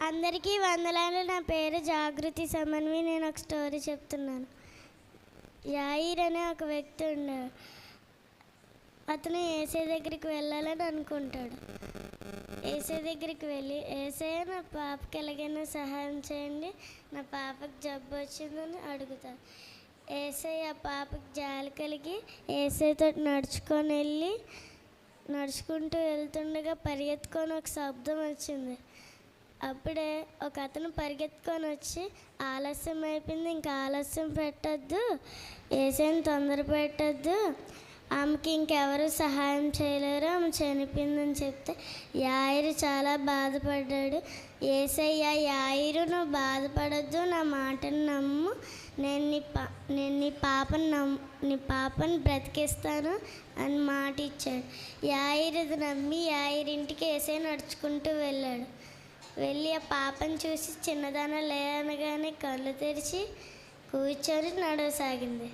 అందరికీ వందనాలు. నా పేరు జాగృతి సమన్వి. నేను ఒక స్టోరీ చెప్తున్నాను. యాయిర్ అనే ఒక వ్యక్తి ఉన్నాడు. అతను ఏసై దగ్గరికి వెళ్ళాలని అనుకుంటాడు. ఏసై దగ్గరికి వెళ్ళి, ఏసయ్య నా పాపకి ఎలాగైనా సహాయం చేయండి, నా పాపకి జబ్బు వచ్చిందని అడుగుతాడు. ఏసయ్య ఆ పాపకి జాలి కలిగి ఏసైతో నడుచుకుంటూ వెళ్తుండగా పరిగెత్తుకొని ఒక శబ్దం వచ్చింది. అప్పుడే ఒక అతను పరిగెత్తుకొని వచ్చి, ఆలస్యం అయిపోయింది, ఇంకా ఆలస్యం పెట్టద్దు, ఏసైని తొందర పెట్టద్దు, ఆమెకి ఇంకెవరు సహాయం చేయలేరు, ఆమె చనిపోయిందని చెప్తే యాయిరు చాలా బాధపడ్డాడు. ఏసయ్య, యాయిరు నువ్వు బాధపడద్దు, నా మాటను నమ్ము, నేను నీ పాపను బ్రతికిస్తాను అని మాట ఇచ్చాడు. యాయిరు ఇది నమ్మి యాయిరింటికి ఏసై నడుచుకుంటూ వెళ్ళి ఆ పాపను చూసి చిన్నదాన లేనగానే కళ్ళు తెరిచి కూర్చొని నడవసాగింది.